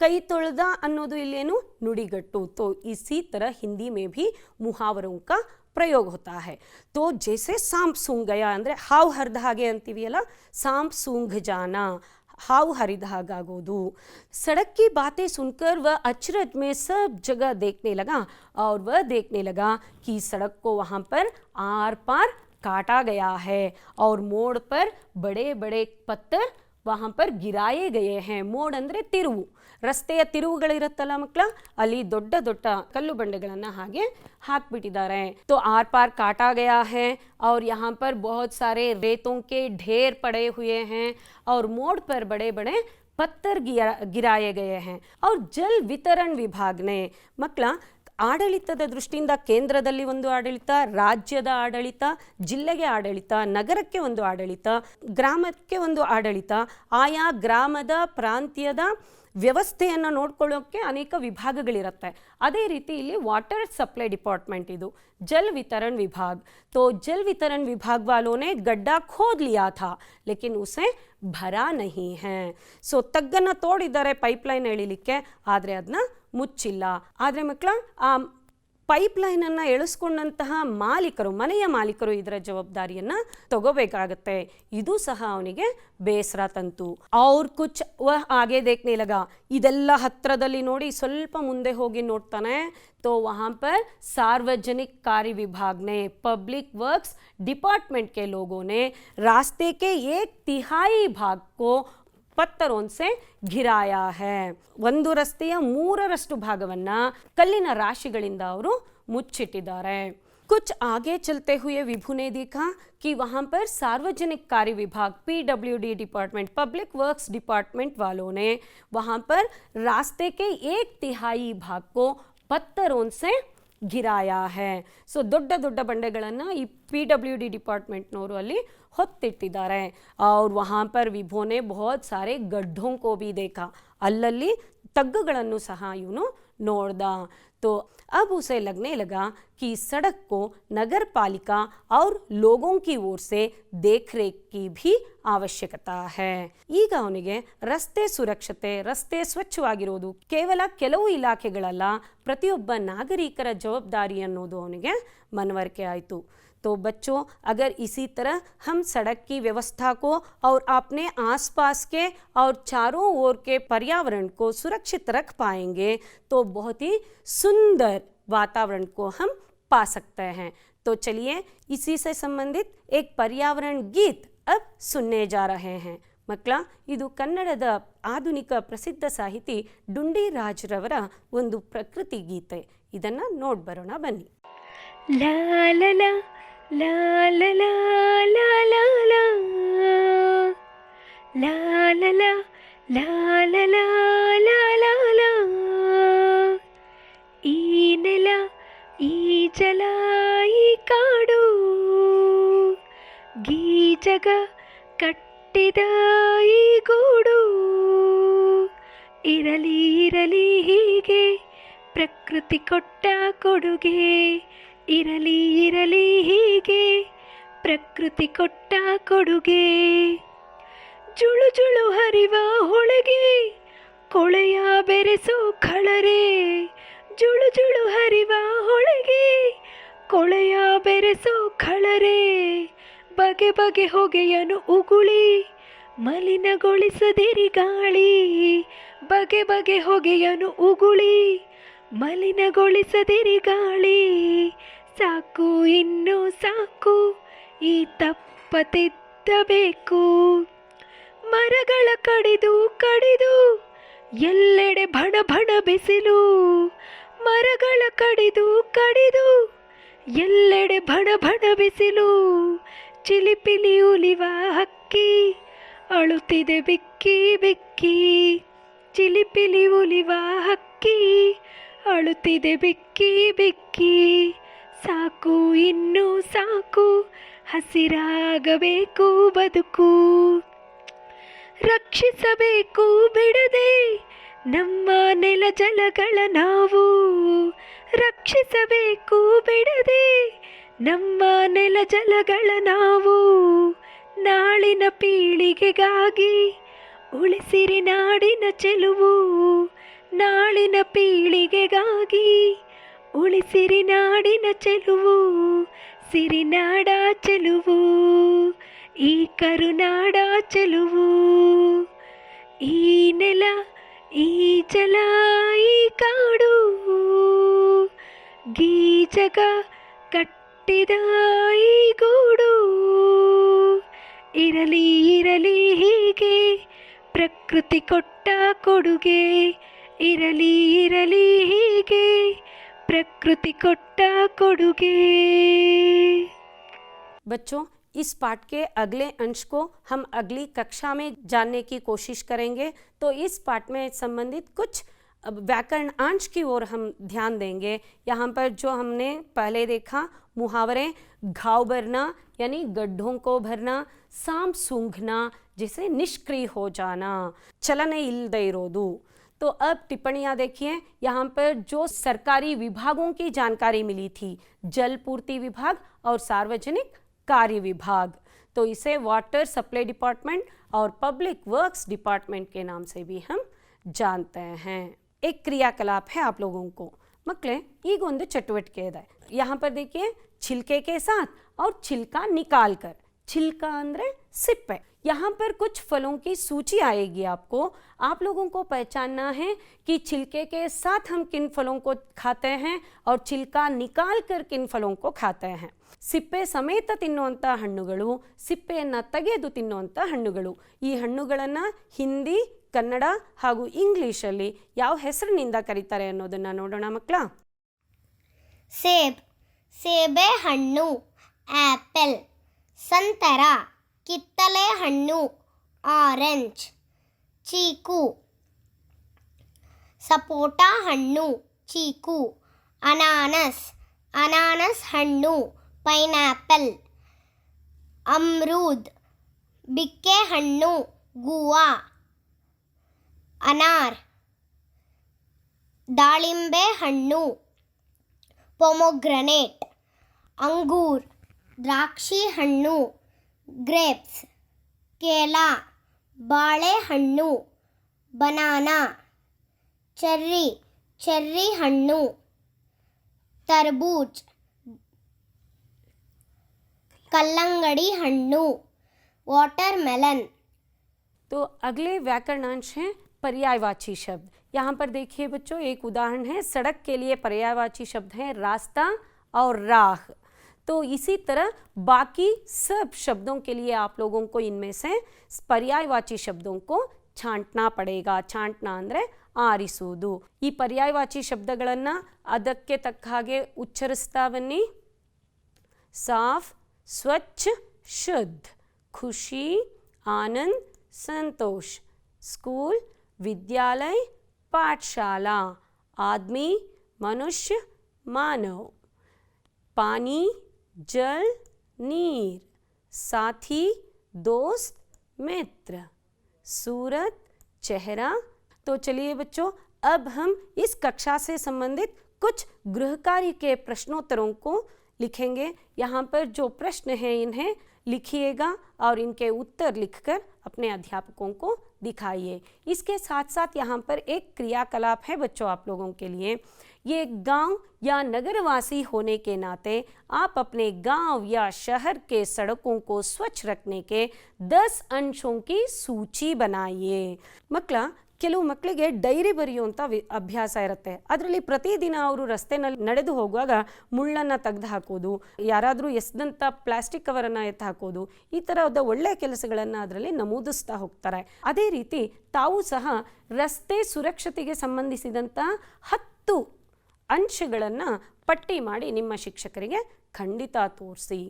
ಕೈ ತೊಳ್ದ ಅನ್ನೋದು ಇಲ್ಲೇನು ನುಡಿಗಟ್ಟು. तो इसी तरह हिंदी में भी मुहावरों का प्रयोग होता है. तो जैसे सांप सूंघ गया ಅಂದರೆ ಹಾವು ಹರಿದ ಹಾಗೆ ಅಂತೀವಿಯಲ್ಲ, सांप सूंघ जाना, हाउ हरिद हागागोदू. सड़क की बातें सुनकर वह अचरज में सब जगह देखने लगा और वह देखने लगा कि सड़क को वहाँ पर आर पार काटा गया है और मोड़ पर बड़े बड़े पत्थर वहाँ पर गिराए गए हैं. मोड़ ಅಂದರೆ ತಿರುವು, ರಸ್ತೆಯ ತಿರುವುಗಳಿರುತ್ತಲ್ಲ ಮಕ್ಕಳ, ಅಲ್ಲಿ ದೊಡ್ಡ ದೊಡ್ಡ ಕಲ್ಲು ಬಂಡೆಗಳನ್ನು ಹಾಗೆ ಹಾಕ್ಬಿಟ್ಟಿದ್ದಾರೆ. तो आर पार काटा गया है और यहाँ पर बहुत सारे रेतों के ढेर पड़े हुए हैं और मोड़ पर बड़े बड़े पत्थर गिराए गए हैं. और जल वितरण विभाग ने ಮಕ್ಕಳ ಆಡಳಿತದ ದೃಷ್ಟಿಯಿಂದ ಕೇಂದ್ರದಲ್ಲಿ ಒಂದು ಆಡಳಿತ, ರಾಜ್ಯದ ಆಡಳಿತ, ಜಿಲ್ಲೆಗೆ ಆಡಳಿತ, ನಗರಕ್ಕೆ ಒಂದು ಆಡಳಿತ, ಗ್ರಾಮಕ್ಕೆ ಒಂದು ಆಡಳಿತ, ಆಯಾ ಗ್ರಾಮದ ಪ್ರಾಂತ್ಯದ ವ್ಯವಸ್ಥೆಯನ್ನು ನೋಡ್ಕೊಳ್ಳೋಕ್ಕೆ ಅನೇಕ ವಿಭಾಗಗಳಿರುತ್ತೆ. ಅದೇ ರೀತಿ ಇಲ್ಲಿ ವಾಟರ್ ಸಪ್ಲೈ ಡಿಪಾರ್ಟ್ಮೆಂಟ್ ಇದು जल वितरण विभाग. तो जल वितरण विभाग वालों ने गड्ढा खोद लिया था लेकिन उसे भरा नहीं है. ಸೊ ತಗ್ಗನ್ನು ತೋಡಿದ್ದಾರೆ ಪೈಪ್ಲೈನ್ ಎಳಿಲಿಕ್ಕೆ, ಆದರೆ ಅದನ್ನ ಮುಚ್ಚಿಲ್ಲ. ಆದರೆ ಮಕ್ಕಳ ಆ ಪೈಪ್ಲೈನನ್ನು ಎಳಿಸ್ಕೊಂಡಂತಹ ಮಾಲೀಕರು, ಮನೆಯ ಮಾಲೀಕರು ಇದರ ಜವಾಬ್ದಾರಿಯನ್ನು ತಗೋಬೇಕಾಗತ್ತೆ. ಇದು ಸಹ ಅವನಿಗೆ ಬೇಸರ ತಂತು. ಅವ್ರ ಕುಚ್ ಹಾಗೆ ದೇಖ್ನೆ ಲಗ, ಇದೆಲ್ಲ ಹತ್ರದಲ್ಲಿ ನೋಡಿ ಸ್ವಲ್ಪ ಮುಂದೆ ಹೋಗಿ ನೋಡ್ತಾನೆ. तो वहाँ पर सार्वजनिक कार्य विभाग ने, पब्लिक वर्क्स डिपार्टमेंट के लोगों ने रास्ते के 1/3 भाग को ಪತ್ತರೋನ್ ಸೆ ಘಿರಾಯಾ ಹೈ. ಒಂದು ರಸ್ತೆಯ 3ರಷ್ಟು ಭಾಗವನ್ನು ಕಲ್ಲಿನ ರಾಶಿಗಳಿಂದ ಅವರು ಮುಚ್ಚಿಟ್ಟಿದ್ದಾರೆ. कुछ आगे चलते हुए विभू ने देखा कि वहाँ पर सार्वजनिक कार्य विभाग PWD department, public works department वालों ने वहाँ पर रास्ते के 1/3 भाग को पत्थरों से ಗಿರಾಯಾ ಹೈ. ಸೊ ದೊಡ್ಡ ದೊಡ್ಡ ಬಂಡೆಗಳನ್ನು ಈ PWD ಡಿಪಾರ್ಟ್ಮೆಂಟ್ನವರು ಅಲ್ಲಿ ಹೊತ್ತಿಟ್ಟಿದ್ದಾರೆ. और वहाँ पर विभो ने बहुत सारे गड्ढों को भी देखा, ಅಲ್ಲಲ್ಲಿ ತಗ್ಗುಗಳನ್ನು ಸಹ ಇವನು ನೋಡ್ದ. तो अब उसे लगने लगा कि सड़क को नगर पालिका और लोगों की ओर से देखरेख की भी ಅವಶ್ಯಕತೆ है. ಈಗ ಅವನಿಗೆ ರಸ್ತೆ ಸುರಕ್ಷತೆ, ರಸ್ತೆ ಸ್ವಚ್ಛವಾಗಿರೋದು ಕೇವಲ ಕೆಲವು ಇಲಾಖೆಗಳಲ್ಲ, ಪ್ರತಿಯೊಬ್ಬ ನಾಗರಿಕರ ಜವಾಬ್ದಾರಿ ಅನ್ನೋದು ಅವನಿಗೆ ಮನವರಿಕೆ ಆಯಿತು. तो बच्चों, अगर इसी तरह हम सड़क की व्यवस्था को और अपने आसपास के और चारों ओर के पर्यावरण को सुरक्षित रख पाएंगे तो बहुत ही सुंदर वातावरण को हम पा सकते हैं. तो चलिए इसी से संबंधित एक पर्यावरण गीत अब सुनने जा रहे हैं. ಮಕ್ಕಳ, ಇದು ಕನ್ನಡದ ಆಧುನಿಕ ಪ್ರಸಿದ್ಧ ಸಾಹಿತಿ ಡುಂಡಿ ರಾಜ್ರವರ ಒಂದು ಪ್ರಕೃತಿ ಗೀತೆ. ಇದನ್ನು ನೋಡಿ ಬರೋಣ ಬನ್ನಿ. ಲಾ ಲಾ ಲಾ ಲಾ ಲಾ ಲಾ ಲಾ ಲಾ ಲಾ ಲಾ ಲಾ ಲಾ ಲಾ ಲಾ ಲಾ ಲಾ ಲಾ ಲಾ. ಈ ನೆಲ, ಈ ಜಲ, ಈ ಕಾಡು, ಗೀಜಗ ಕಟ್ಟಿದ ಈ ಗೂಡು, ಇರಲಿ ಇರಲಿ ಹೀಗೆ ಪ್ರಕೃತಿ ಕೊಟ್ಟ ಕೊಡುಗೆ, ಇರಲಿ ಇರಲಿ ಹೀಗೆ ಪ್ರಕೃತಿ ಕೊಟ್ಟ ಕೊಡುಗೆ. ಜುಳು ಜುಳು ಹರಿವ ಹೊಳೆಗೆ ಕೊಳೆಯ ಬೆರೆಸೋ ಖಳರೆ, ಜುಳು ಜುಳು ಹರಿವ ಹೊಳೆಗೆ ಕೊಳೆಯ ಬೆರೆಸೋ ಖಳರೆ, ಬಗೆ ಬಗೆ ಹೊಗೆಯನು ಉಗುಳಿ ಮಲಿನಗೊಳಿಸದಿರಿ ಗಾಳಿ, ಬಗೆ ಬಗೆ ಹೊಗೆಯನು ಉಗುಳಿ ಮಲಿನಗೊಳಿಸದಿರಿ ಗಾಳಿ. ಸಾಕು ಇನ್ನು ಸಾಕು ಈ ತಪ್ಪತಿದ್ದಬೇಕು, ಮರಗಳ ಕಡಿದು ಕಡಿದು ಎಲ್ಲೆಡೆ ಭಣ ಭಣ ಬಿಸಿಲು, ಮರಗಳ ಕಡಿದು ಕಡಿದು ಎಲ್ಲೆಡೆ ಭಣ ಭಣ ಬಿಸಿಲು. ಚಿಲಿಪಿಲಿ ಉಲಿವ ಹಕ್ಕಿ ಅಳುತ್ತಿದೆ ಬಿಕ್ಕಿ ಬಿಕ್ಕಿ, ಚಿಲಿಪಿಲಿ ಉಲಿವ ಹಕ್ಕಿ ಅಳುತ್ತಿದೆ ಬಿಕ್ಕಿ ಬಿಕ್ಕಿ. ಸಾಕು ಇನ್ನು ಸಾಕು ಹಸಿರಾಗಬೇಕು ಬದುಕು, ರಕ್ಷಿಸಬೇಕು ಬಿಡದೆ ನಮ್ಮ ನೆಲ ಜಲಗಳ ನಾವು, ರಕ್ಷಿಸಬೇಕು ಬಿಡದೆ ನಮ್ಮ ನೆಲ ಜಲಗಳ ನಾವು. ನಾಳಿನ ಪೀಳಿಗೆಗಾಗಿ ಉಳಿಸಿರಿ ನಾಡಿನ ಚೆಲುವು, ನಾಳಿನ ಪೀಳಿಗೆಗಾಗಿ ಉಳಿಸಿರಿ ನಾಡಿನ ಚೆಲುವು, ಸಿರಿನಾಡ ಚೆಲುವು, ಈ ಕರುನಾಡ ಚೆಲುವು. ಈ ನೆಲ, ಈ ಜಲ, ಈ ಕಾಡು, ಗೀಜಗ ಕಟ್ಟಿದ ಈ ಗೂಡು, ಇರಲಿ ಇರಲಿ ಹೀಗೆ ಪ್ರಕೃತಿ ಕೊಟ್ಟ ಕೊಡುಗೆ, ಇರಲಿ ಇರಲಿ ಹೀಗೆ प्रकृति कोट्टा कोडुगे. बच्चों, इस पाठ के अगले अंश को हम अगली कक्षा में जानने की कोशिश करेंगे. तो इस पाठ में संबंधित कुछ अब व्याकरण अंश की ओर हम ध्यान देंगे। यहाँ पर जो हमने पहले देखा मुहावरे, घाव भरना यानी गड्ढों को भरना, सांप सूंघना जैसे निष्क्रिय हो जाना, चलने इल्दे इरोदु। तो अब टिप्पणियाँ देखिए, यहाँ पर जो सरकारी विभागों की जानकारी मिली थी, जल पूर्ति विभाग और सार्वजनिक कार्य विभाग, तो इसे वाटर सप्लाई डिपार्टमेंट और पब्लिक वर्क्स डिपार्टमेंट के नाम से भी हम जानते हैं। एक क्रियाकलाप है आप लोगों को ಮಕ್ಕಳೇ, ಈಗ ಒಂದು ಚಟುವಟಿಕೆ ಇದೆ। यहाँ पर देखिए छिलके के साथ और छिलका निकाल कर, छिलका अंदर सिप्पे। यहाँ पर कुछ फलों की सूची आएगी आपको, आप लोगों को पहचानना है कि छिलके के साथ हम किन फलों को खाते हैं और छिलका निकाल कर किन फलों को खाते हैं। ಸಿಪ್ಪೆ ಸಮೇತ ತಿನ್ನುವಂಥ ಹಣ್ಣುಗಳು, ಸಿಪ್ಪೆಯನ್ನು ತೆಗೆದು ತಿನ್ನುವಂಥ ಹಣ್ಣುಗಳು। ಈ ಹಣ್ಣುಗಳನ್ನು ಹಿಂದಿ, ಕನ್ನಡ ಹಾಗೂ ಇಂಗ್ಲಿಷಲ್ಲಿ ಯಾವ ಹೆಸರಿನಿಂದ ಕರೀತಾರೆ ಅನ್ನೋದನ್ನು ನೋಡೋಣ ಮಕ್ಕಳ। ಸೇಬ್, ಸೇಬೆ ಹಣ್ಣು, ಆಪಲ್, ಸಂತರ, ಕಿತ್ತಳೆ ಹಣ್ಣು, ಆರೆಂಜ್, ಚೀಕು, ಸಪೋಟ ಹಣ್ಣು, ಚೀಕು, ಅನಾನಸ್, ಅನಾನಸ್ ಹಣ್ಣು, ಪೈನಾಪಲ್, ಅಮ್ರೂದ್, ಬಿಕ್ಕೆ ಹಣ್ಣು, ಗುವಾ, ಅನಾರ್, ದಾಳಿಂಬೆ ಹಣ್ಣು, ಪೊಮೊಗ್ರನೇಟ್, ಅಂಗೂರ್, ದ್ರಾಕ್ಷಿ ಹಣ್ಣು, ಗ್ರೇಪ್ಸ್, ಕೇಲಾ, ಬಾಳೆಹಣ್ಣು, ಬನಾನಾ, ಚೆರ್ರಿ, ಚೆರ್ರಿ ಹಣ್ಣು, तरबूज, कल्लंगड़ी हಣ್ಣು, वाटरमेलन। तो अगले व्याकरणांश हैं पर्यायवाची शब्द। यहाँ पर देखिए बच्चों, एक उदाहरण है, सड़क के लिए पर्यायवाची शब्द है रास्ता और राह। तो इसी तरह बाकी सब शब्दों के लिए आप लोगों को इनमें से पर्यायवाची शब्दों को छांटना पड़ेगा। छांटना ಅಂದರೆ ಆರಿಸುವುದು। ಈ ಪರ್ಯಾಯವಾಚಿ ಶಬ್ದಗಳನ್ನು ಅದಕ್ಕೆ ತಕ್ಕ ಹಾಗೆ ಉಚ್ಚರಿಸ್ತಾ ಬನ್ನಿ। ಸಾಫ್, ಸ್ವಚ್ಛ, ಶುದ್ಧ, ಖುಷಿ, आनंद, संतोष, स्कूल, विद्यालय, पाठशाला, आदमी, मनुष्य, मानव, पानी, जल, नीर, साथी, दोस्त, मित्र, सूरत, चेहरा। तो चलिए बच्चों, अब हम इस कक्षा से संबंधित कुछ गृह कार्य के प्रश्नोत्तरों को लिखेंगे। यहाँ पर जो प्रश्न हैं इन्हें लिखिएगा और इनके उत्तर लिखकर अपने अध्यापकों को दिखाइए। इसके साथ साथ यहाँ पर एक क्रियाकलाप है बच्चों आप लोगों के लिए। ये गांव या नगरवासी होने के नाते आप अपने गांव या शहर के सड़कों को स्वच्छ रखने के 10 अंशों की सूची बनाइए। ಮಕ್ಕಳ, ಕೆಲವು ಮಕ್ಕಳಿಗೆ ಡೈರಿ ಬರೆಯುವಂಥ ಅಭ್ಯಾಸ ಇರುತ್ತೆ। ಅದರಲ್ಲಿ ಪ್ರತಿದಿನ ಅವರು ರಸ್ತೆನಲ್ಲಿ ನಡೆದು ಹೋಗುವಾಗ ಮುಳ್ಳನ್ನು ತೆಗೆದು ಹಾಕೋದು, ಯಾರಾದರೂ ಎಸೆದಂಥ ಪ್ಲಾಸ್ಟಿಕ್ ಕವರನ್ನು ಎತ್ತು ಹಾಕೋದು, ಈ ಥರದ ಒಳ್ಳೆಯ ಕೆಲಸಗಳನ್ನು ಅದರಲ್ಲಿ ನಮೂದಿಸ್ತಾ ಹೋಗ್ತಾರೆ। ಅದೇ ರೀತಿ ತಾವು ಸಹ ರಸ್ತೆ ಸುರಕ್ಷತೆಗೆ ಸಂಬಂಧಿಸಿದಂಥ 10 ಅಂಶಗಳನ್ನು ಪಟ್ಟಿ ಮಾಡಿ ನಿಮ್ಮ ಶಿಕ್ಷಕರಿಗೆ ಖಂಡಿತ ತೋರಿಸಿ।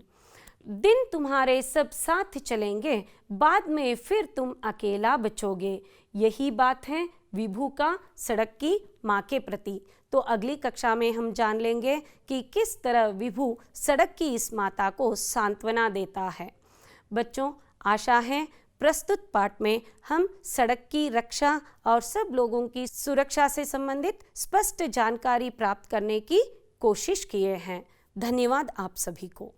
दिन तुम्हारे सब साथ चलेंगे, बाद में फिर तुम अकेला बचोगे। यही बात है विभू का सड़क की माँ के प्रति। तो अगली कक्षा में हम जान लेंगे कि किस तरह विभू सड़क की इस माता को सांत्वना देता है। बच्चों, आशा है प्रस्तुत पाठ में हम सड़क की रक्षा और सब लोगों की सुरक्षा से संबंधित स्पष्ट जानकारी प्राप्त करने की कोशिश किए हैं। धन्यवाद आप सभी को।